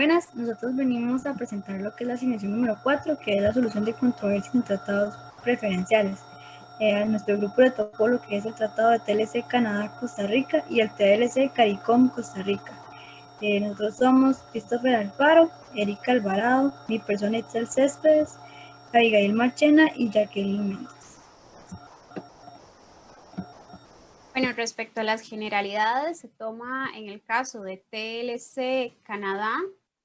Buenas, nosotros venimos a presentar lo que es la asignación número 4, que es la solución de controversias en tratados preferenciales. A nuestro grupo le tocó lo que es el tratado de TLC Canadá-Costa Rica y el TLC CARICOM-Costa Rica. Nosotros somos Christopher Alfaro, Erika Alvarado, mi persona Itzel Céspedes, Abigail Marchena y Jacqueline Méndez. Bueno, respecto a las generalidades, se toma en el caso de TLC Canadá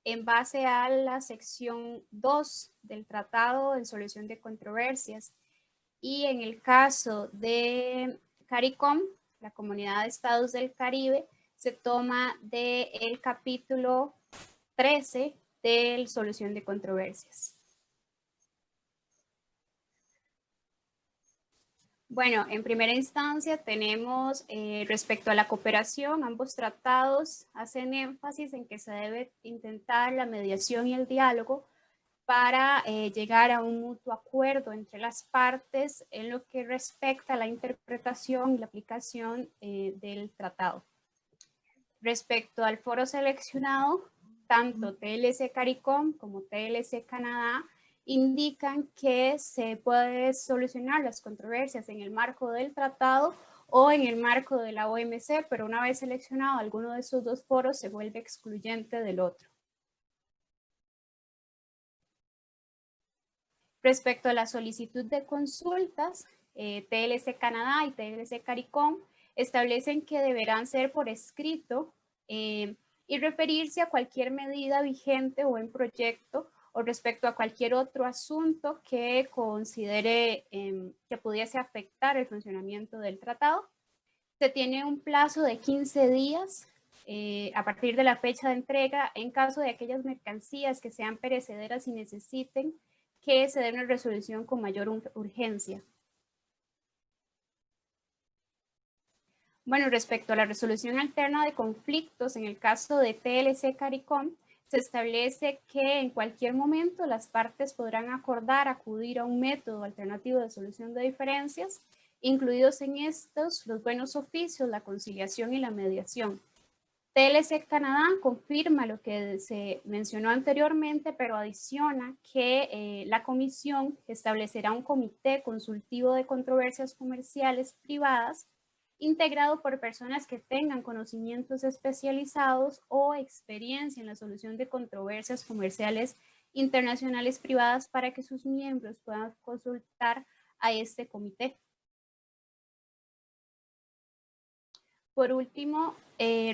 en base a la sección 2 del Tratado en Solución de Controversias. Y en el caso de CARICOM, la Comunidad de Estados del Caribe, se toma del capítulo 13 de Solución de Controversias. Bueno, en primera instancia tenemos respecto a la cooperación, ambos tratados hacen énfasis en que se debe intentar la mediación y el diálogo para llegar a un mutuo acuerdo entre las partes en lo que respecta a la interpretación y la aplicación del tratado. Respecto al foro seleccionado, tanto TLC CARICOM como TLC Canadá indican que se puede solucionar las controversias en el marco del tratado o en el marco de la OMC, pero una vez seleccionado alguno de esos dos foros se vuelve excluyente del otro. Respecto a la solicitud de consultas, TLC Canadá y TLC CARICOM establecen que deberán ser por escrito y referirse a cualquier medida vigente o en proyecto o respecto a cualquier otro asunto que considere que pudiese afectar el funcionamiento del tratado. Se tiene un plazo de 15 días a partir de la fecha de entrega en caso de aquellas mercancías que sean perecederas y necesiten que se dé una resolución con mayor urgencia. Bueno, respecto a la resolución alterna de conflictos, en el caso de TLC CARICOM, se establece que en cualquier momento las partes podrán acordar acudir a un método alternativo de solución de diferencias, incluidos en estos los buenos oficios, la conciliación y la mediación. TLC Canadá confirma lo que se mencionó anteriormente, pero adiciona que la comisión establecerá un comité consultivo de controversias comerciales privadas integrado por personas que tengan conocimientos especializados o experiencia en la solución de controversias comerciales internacionales privadas para que sus miembros puedan consultar a este comité. Por último,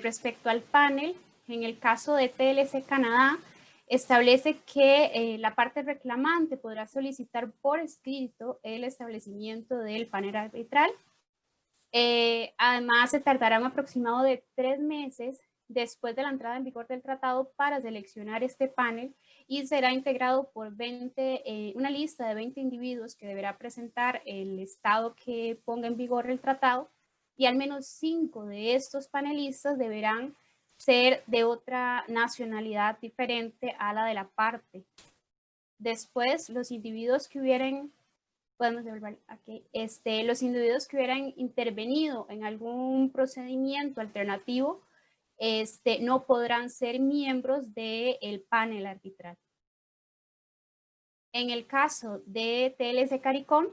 respecto al panel, en el caso de TLC Canadá, establece que la parte reclamante podrá solicitar por escrito el establecimiento del panel arbitral. Además, se tardará un aproximado de 3 meses después de la entrada en vigor del tratado para seleccionar este panel y será integrado por una lista de 20 individuos que deberá presentar el estado que ponga en vigor el tratado, y al menos 5 de estos panelistas deberán ser de otra nacionalidad diferente a la de la parte. Después, los individuos que hubieran los individuos que hubieran intervenido en algún procedimiento alternativo no podrán ser miembros del panel arbitral. En el caso de TLC CARICOM,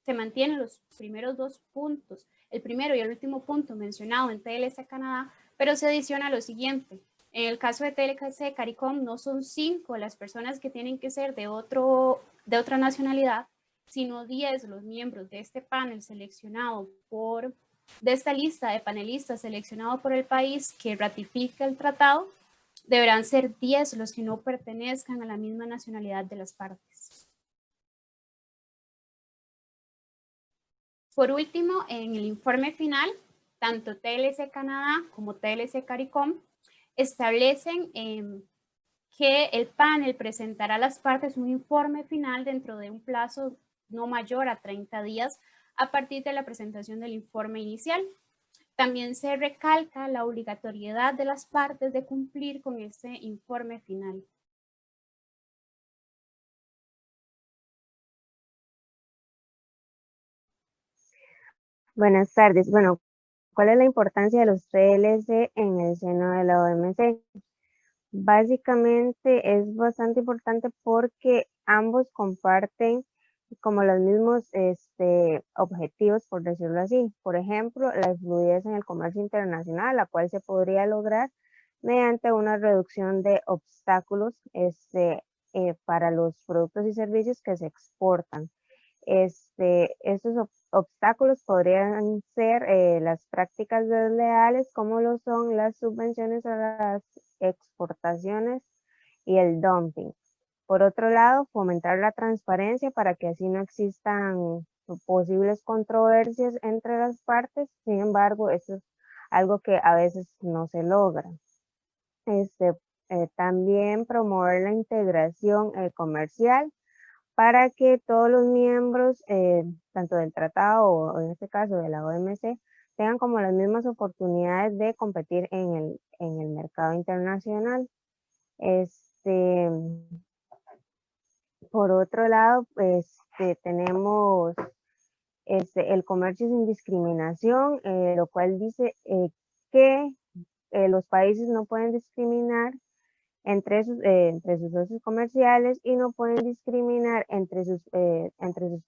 se mantienen los primeros dos puntos, el primero y el último punto mencionado en TLC Canadá, pero se adiciona lo siguiente. En el caso de TLC CARICOM no son 5 las personas que tienen que ser de otra nacionalidad, sino 10 los miembros de este panel seleccionado de esta lista de panelistas seleccionado por el país que ratifica el tratado. Deberán ser 10 los que no pertenezcan a la misma nacionalidad de las partes. Por último, en el informe final, tanto TLC Canadá como TLC CARICOM establecen que el panel presentará a las partes un informe final dentro de un plazo no mayor a 30 días a partir de la presentación del informe inicial. También se recalca la obligatoriedad de las partes de cumplir con ese informe final. Buenas tardes. Bueno, ¿cuál es la importancia de los TLC en el seno de la OMC? Básicamente es bastante importante porque ambos comparten como los mismos objetivos, por decirlo así. Por ejemplo, la fluidez en el comercio internacional, la cual se podría lograr mediante una reducción de obstáculos para los productos y servicios que se exportan. Estos obstáculos podrían ser las prácticas desleales, como lo son las subvenciones a las exportaciones y el dumping. Por otro lado, fomentar la transparencia para que así no existan posibles controversias entre las partes. Sin embargo, eso es algo que a veces no se logra. También promover la integración comercial para que todos los miembros, tanto del tratado o en este caso de la OMC, tengan como las mismas oportunidades de competir en el mercado internacional. Por otro lado, tenemos el comercio sin discriminación, lo cual dice que los países no pueden discriminar entre sus socios comerciales y no pueden discriminar entre sus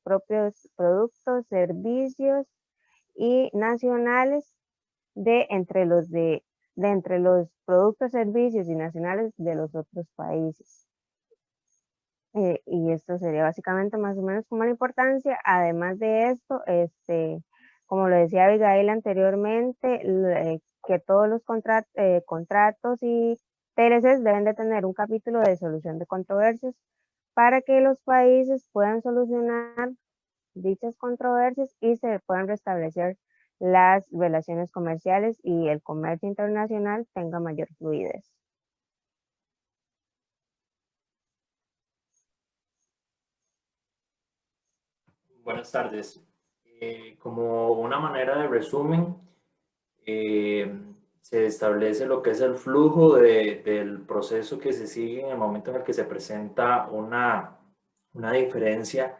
propios productos, servicios y nacionales entre los productos, servicios y nacionales de los otros países. Y esto sería básicamente más o menos como la importancia. Además de esto, como lo decía Abigail anteriormente, que todos los contratos y TLCs deben de tener un capítulo de solución de controversias para que los países puedan solucionar dichas controversias y se puedan restablecer las relaciones comerciales y el comercio internacional tenga mayor fluidez. Buenas tardes. Como una manera de resumen, se establece lo que es el flujo del proceso que se sigue en el momento en el que se presenta una diferencia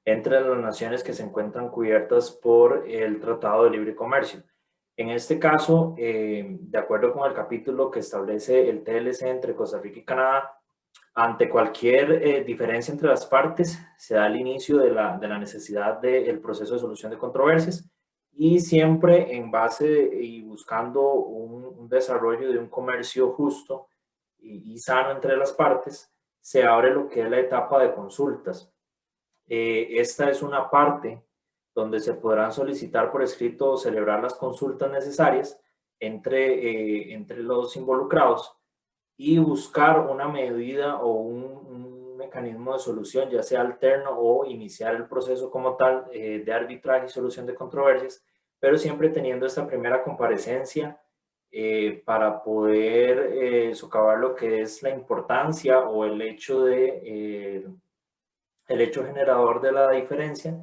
entre las naciones que se encuentran cubiertas por el Tratado de Libre Comercio. En este caso, de acuerdo con el capítulo que establece el TLC entre Costa Rica y Canadá, ante cualquier diferencia entre las partes, se da el inicio de la necesidad del proceso de solución de controversias y siempre en base y buscando un desarrollo de un comercio justo y sano entre las partes, se abre lo que es la etapa de consultas. Esta es una parte donde se podrán solicitar por escrito o celebrar las consultas necesarias entre los involucrados y buscar una medida o un mecanismo de solución, ya sea alterno o iniciar el proceso como tal de arbitraje y solución de controversias, pero siempre teniendo esta primera comparecencia para poder socavar lo que es la importancia o el hecho el hecho generador de la diferencia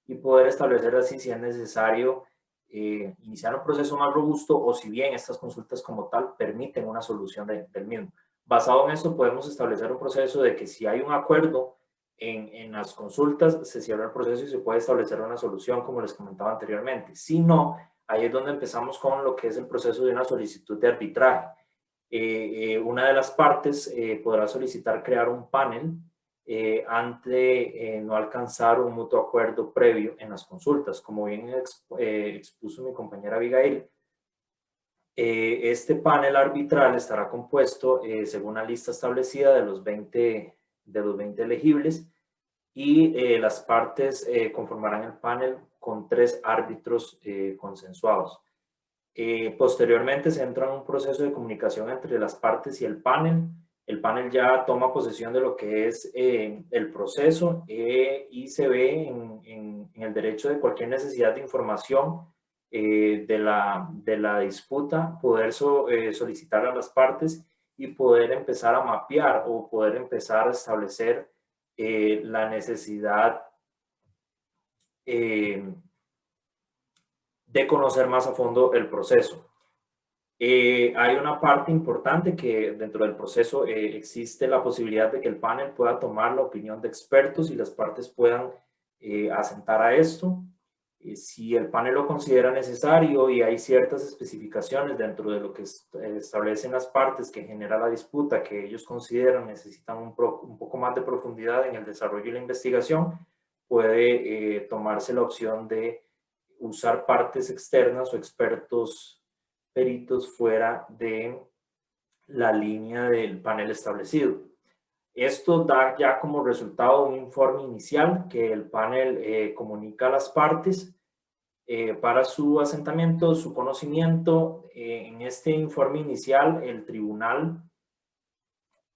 y poder establecer así si es necesario iniciar un proceso más robusto o si bien estas consultas como tal permiten una solución del mismo. Basado en esto podemos establecer un proceso de que si hay un acuerdo en las consultas, se cierra el proceso y se puede establecer una solución como les comentaba anteriormente. Si no, ahí es donde empezamos con lo que es el proceso de una solicitud de arbitraje. Una de las partes podrá solicitar crear un panel ante no alcanzar un mutuo acuerdo previo en las consultas. Como bien expuso mi compañera Abigail, este panel arbitral estará compuesto según la lista establecida de los 20 elegibles y las partes conformarán el panel con 3 árbitros consensuados. Posteriormente se entra en un proceso de comunicación entre las partes y el panel. El panel ya toma posesión de lo que es el proceso y se ve en el derecho de cualquier necesidad de información de la disputa, poder solicitar a las partes y poder empezar a mapear o poder empezar a establecer la necesidad de conocer más a fondo el proceso. Hay una parte importante que dentro del proceso existe la posibilidad de que el panel pueda tomar la opinión de expertos y las partes puedan asentar a esto. Si el panel lo considera necesario y hay ciertas especificaciones dentro de lo que establecen las partes que genera la disputa que ellos consideran necesitan un poco más de profundidad en el desarrollo y la investigación, puede tomarse la opción de usar partes externas o expertos peritos fuera de la línea del panel establecido. Esto da ya como resultado un informe inicial que el panel comunica a las partes para su asentamiento, su conocimiento. En este informe inicial, el tribunal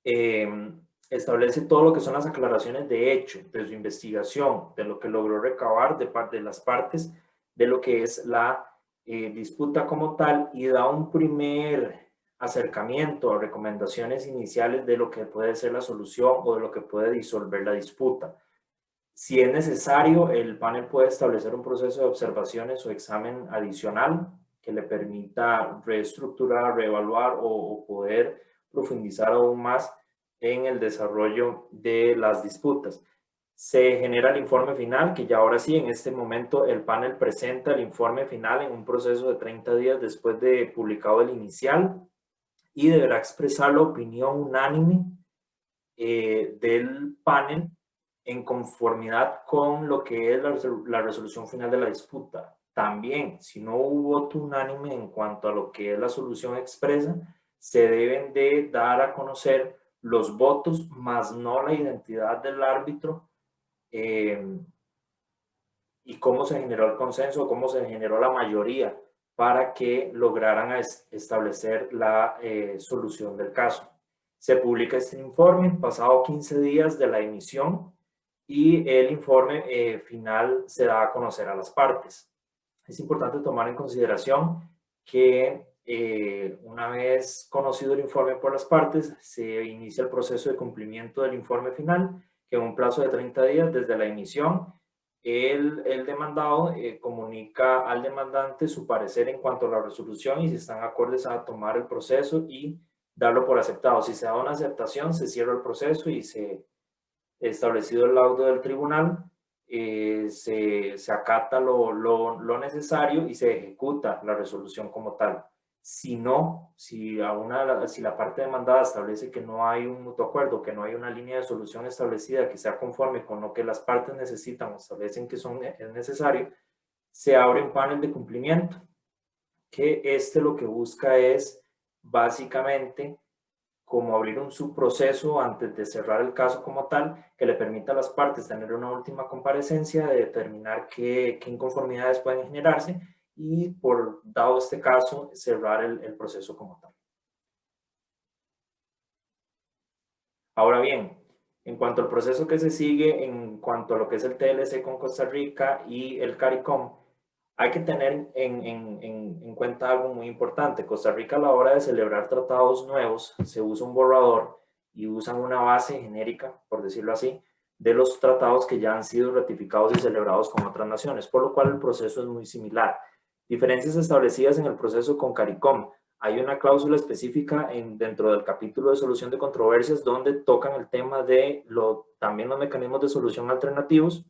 establece todo lo que son las aclaraciones de hecho, de su investigación, de lo que logró recabar de parte de las partes, de lo que es la disputa como tal, y da un primer acercamiento a recomendaciones iniciales de lo que puede ser la solución o de lo que puede disolver la disputa. Si es necesario, el panel puede establecer un proceso de observaciones o examen adicional que le permita reestructurar, reevaluar o poder profundizar aún más en el desarrollo de las disputas. Se genera el informe final, que ya ahora sí, en este momento, el panel presenta el informe final en un proceso de 30 días después de publicado el inicial, y deberá expresar la opinión unánime del panel en conformidad con lo que es la resolución final de la disputa. También, si no hubo voto unánime en cuanto a lo que es la solución expresa, se deben de dar a conocer los votos, más no la identidad del árbitro, y cómo se generó el consenso, cómo se generó la mayoría para que lograran establecer la solución del caso. Se publica este informe pasado 15 días de la emisión y el informe final se da a conocer a las partes. Es importante tomar en consideración que una vez conocido el informe por las partes, se inicia el proceso de cumplimiento del informe final, que en un plazo de 30 días desde la emisión, el demandado comunica al demandante su parecer en cuanto a la resolución y si están acordes a tomar el proceso y darlo por aceptado. Si se da una aceptación, se cierra el proceso y establecido el laudo del tribunal, se acata lo necesario y se ejecuta la resolución como tal. Si no, si la parte demandada establece que no hay un mutuo acuerdo, que no hay una línea de solución establecida que sea conforme con lo que las partes necesitan o establecen que es necesario, se abre un panel de cumplimiento, que lo que busca es básicamente como abrir un subproceso antes de cerrar el caso como tal, que le permita a las partes tener una última comparecencia, de determinar qué inconformidades pueden generarse y, por dado este caso, cerrar el proceso como tal. Ahora bien, en cuanto al proceso que se sigue, en cuanto a lo que es el TLC con Costa Rica y el CARICOM, hay que tener en cuenta algo muy importante. Costa Rica, a la hora de celebrar tratados nuevos, se usa un borrador y usan una base genérica, por decirlo así, de los tratados que ya han sido ratificados y celebrados con otras naciones, por lo cual el proceso es muy similar. Diferencias establecidas en el proceso con CARICOM. Hay una cláusula específica dentro del capítulo de solución de controversias donde tocan el tema de también los mecanismos de solución alternativos,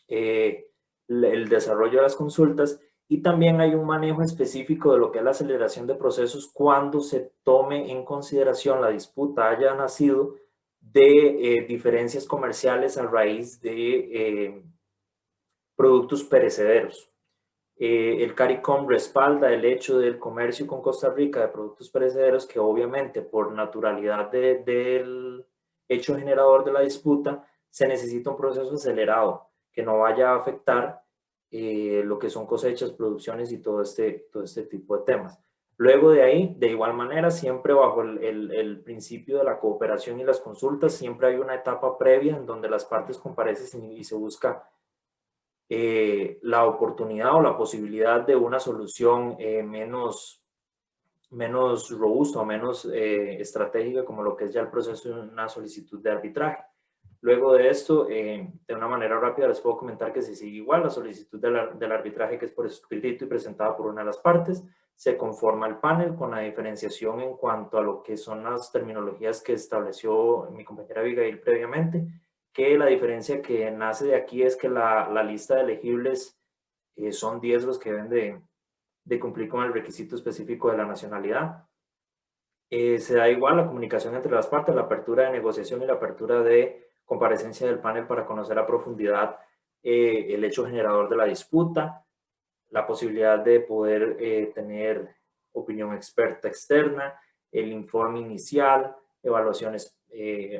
el desarrollo de las consultas, y también hay un manejo específico de lo que es la aceleración de procesos cuando se tome en consideración la disputa haya nacido de diferencias comerciales a raíz de productos perecederos. El CARICOM respalda el hecho del comercio con Costa Rica de productos perecederos, que obviamente por naturalidad del hecho generador de la disputa se necesita un proceso acelerado que no vaya a afectar lo que son cosechas, producciones y todo este tipo de temas. Luego de ahí, de igual manera, siempre bajo el principio de la cooperación y las consultas, siempre hay una etapa previa en donde las partes comparecen y se busca la oportunidad o la posibilidad de una solución menos robusta o menos estratégica, como lo que es ya el proceso de una solicitud de arbitraje. Luego de esto, de una manera rápida les puedo comentar que se sigue igual la solicitud del arbitraje, que es por escrito y presentada por una de las partes. Se conforma el panel con la diferenciación en cuanto a lo que son las terminologías que estableció mi compañera Abigail previamente, que la diferencia que nace de aquí es que la lista de elegibles son 10 los que deben de cumplir con el requisito específico de la nacionalidad. Se da igual la comunicación entre las partes, la apertura de negociación y la apertura de comparecencia del panel para conocer a profundidad el hecho generador de la disputa, la posibilidad de poder tener opinión experta externa, el informe inicial, evaluaciones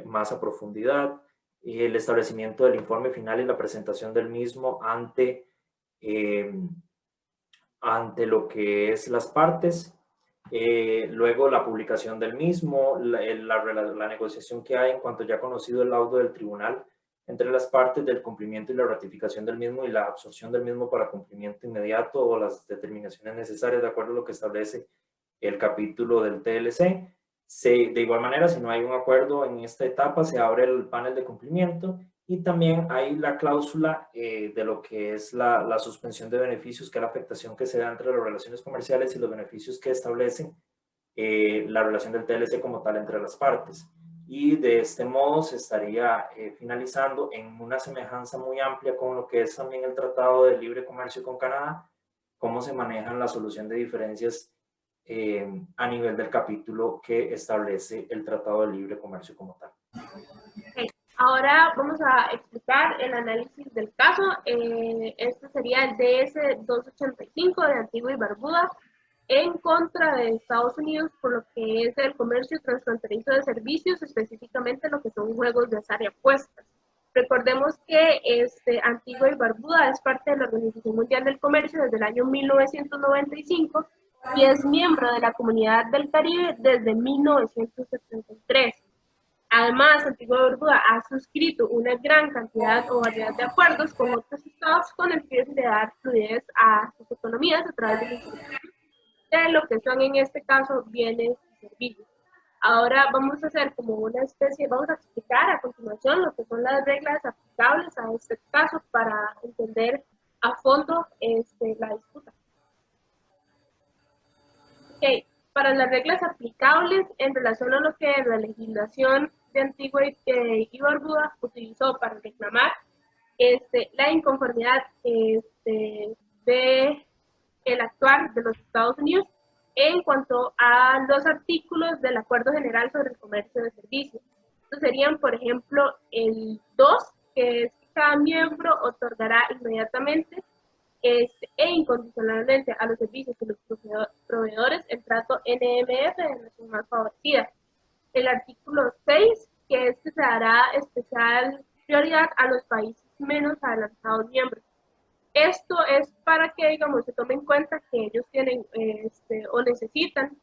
más a profundidad, el establecimiento del informe final y la presentación del mismo ante lo que es las partes, luego la publicación del mismo, la negociación que hay en cuanto ya conocido el laudo del tribunal entre las partes del cumplimiento y la ratificación del mismo y la absorción del mismo para cumplimiento inmediato o las determinaciones necesarias de acuerdo a lo que establece el capítulo del TLC. De igual manera, si no hay un acuerdo en esta etapa, se abre el panel de cumplimiento y también hay la cláusula de lo que es la suspensión de beneficios, que es la afectación que se da entre las relaciones comerciales y los beneficios que establecen la relación del TLC como tal entre las partes. Y de este modo se estaría finalizando en una semejanza muy amplia con lo que es también el Tratado de Libre Comercio con Canadá, cómo se manejan la solución de diferencias a nivel del capítulo que establece el Tratado de Libre Comercio como tal. Okay. Ahora vamos a explicar el análisis del caso. Este sería el DS-285 de Antigua y Barbuda en contra de Estados Unidos por lo que es el comercio transfronterizo de servicios, específicamente lo que son juegos de azar y apuestas. Recordemos que Antigua y Barbuda es parte de la Organización Mundial del Comercio desde el año 1995 y es miembro de la Comunidad del Caribe desde 1973. Además, Antigua y Barbuda ha suscrito una gran cantidad o variedad de acuerdos con otros estados con el fin de dar fluidez a sus economías a través de lo que son en este caso bienes y servicios. Ahora vamos a hacer como una especie, vamos a explicar a continuación lo que son las reglas aplicables a este caso para entender a fondo la disputa. Okay. Para las reglas aplicables en relación a lo que la legislación de Antigua y Barbuda utilizó para reclamar la inconformidad de el actuar de los Estados Unidos en cuanto a los artículos del Acuerdo General sobre el Comercio de Servicios. Estos serían, por ejemplo, el 2, que es que cada miembro otorgará inmediatamente e incondicionalmente a los servicios y los proveedores el trato NMF de nación más favorecida. El artículo 6, que es que se dará especial prioridad a los países menos adelantados miembros. Esto es para que, digamos, se tome en cuenta que ellos tienen o necesitan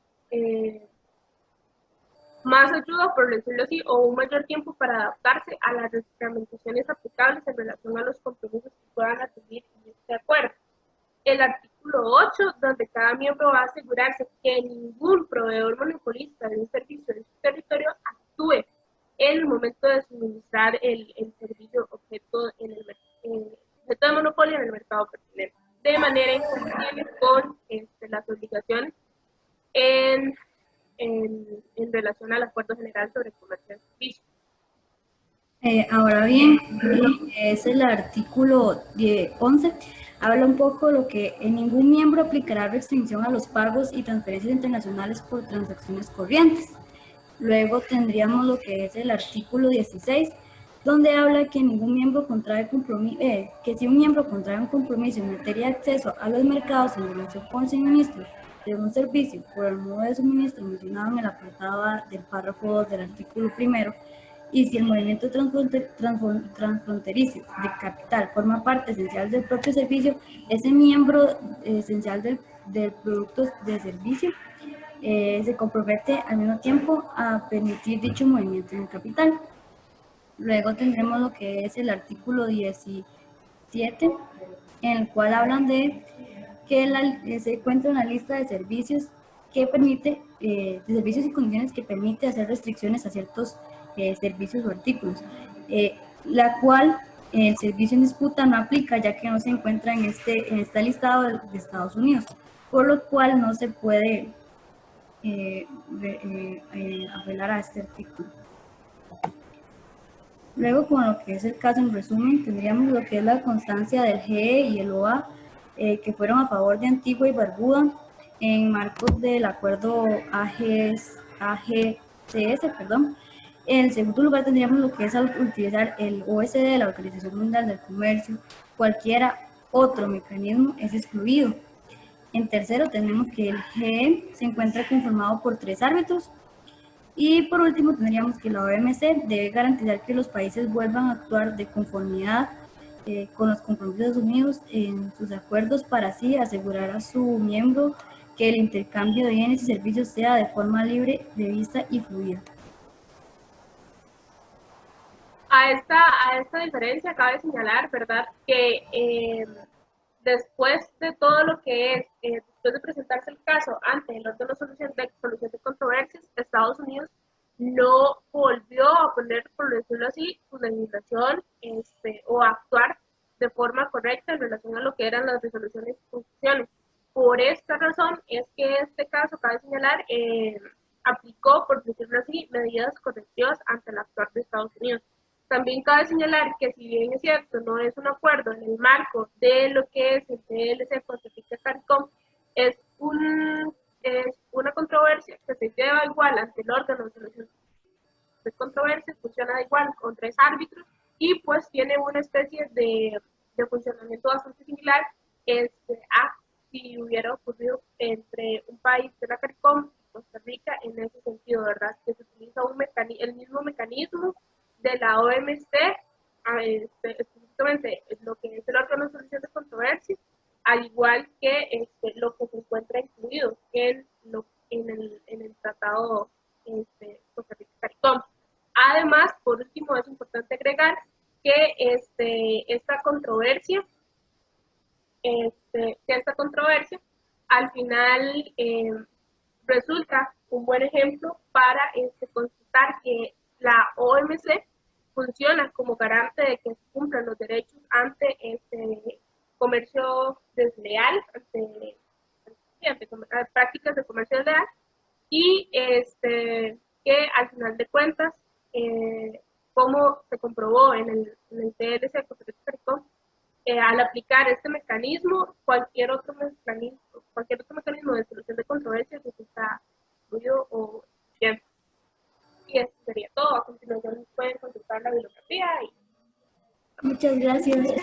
más ayuda, por decirlo así, o un mayor tiempo para adaptarse a las reglamentaciones aplicables en relación a los compromisos que puedan adquirir en este acuerdo. El artículo 8, donde cada miembro va a asegurarse que ningún proveedor monopolista de un servicio en su territorio actúe en el momento de suministrar el servicio objeto de monopolio en el mercado pertinente, de manera incompatible con las obligaciones en relación al Acuerdo General sobre Comercio de Servicios. Ahora bien, es el artículo 11, habla un poco de lo que ningún miembro aplicará restricción a los pagos y transferencias internacionales por transacciones corrientes. Luego tendríamos lo que es el artículo 16, donde habla que ningún miembro contrae compromiso, que si un miembro contrae un compromiso en materia de acceso a los mercados en relación con el suministro de un servicio por el modo de suministro mencionado en el apartado A del párrafo 2 del artículo 1, y si el movimiento transfronterizo de capital forma parte esencial del propio servicio, ese miembro esencial del producto de servicio se compromete al mismo tiempo a permitir dicho movimiento en el capital. Luego tendremos lo que es el artículo 17, en el cual hablan de que se encuentra una lista de servicios que permite, de servicios y condiciones que permite hacer restricciones a ciertos servicios o artículos, la cual el servicio en disputa no aplica ya que no se encuentra en este listado de Estados Unidos, por lo cual no se puede apelar a este artículo. Luego, con lo que es el caso en resumen, tendríamos lo que es la constancia del GE y el OA, que fueron a favor de Antigua y Barbuda en marcos del acuerdo AGCS, perdón. En segundo lugar tendríamos lo que es al utilizar el OSD, la Organización Mundial del Comercio, cualquiera otro mecanismo es excluido. En tercero tenemos que el GE se encuentra conformado por 3 árbitros. Y por último tendríamos que la OMC debe garantizar que los países vuelvan a actuar de conformidad con los compromisos asumidos en sus acuerdos para así asegurar a su miembro que el intercambio de bienes y servicios sea de forma libre, prevista y fluida. A esta diferencia cabe señalar, ¿verdad?, que después de todo lo que es, después de presentarse el caso ante el órgano de solución de controversias, Estados Unidos no volvió a poner, por decirlo así, su legislación o a actuar de forma correcta en relación a lo que eran las resoluciones y conclusiones. Por esta razón es que este caso, cabe señalar, aplicó, por decirlo así, medidas correctivas ante el actuar de Estados Unidos. También cabe señalar que, si bien es cierto, no es un acuerdo en el marco de lo que es el TLC Costa Rica CARICOM, es una controversia que se lleva igual ante el órgano de solución de controversias, funciona igual con 3 árbitros y pues tiene una especie de funcionamiento bastante similar a si hubiera ocurrido entre un país de la CARICOM y Costa Rica en ese sentido, ¿verdad? Que se utiliza el mismo mecanismo de la OMC, específicamente lo que es el órgano de solución de controversias, al igual que lo que se encuentra incluido en el tratado Costa Rica-CARICOM. Además, por último, es importante agregar que esta controversia al final resulta un buen ejemplo para constatar que la OMC funciona como garante de que se cumplan los derechos ante comercio desleal, ante prácticas de comercio desleal, y que al final de cuentas, como se comprobó en el TLC Costa Rica CARICOM, al aplicar este mecanismo, cualquier otro mecanismo de solución de controversias resulta fluido o eficiente. Y eso sería todo. A continuación pueden consultar la bibliografía. Muchas gracias.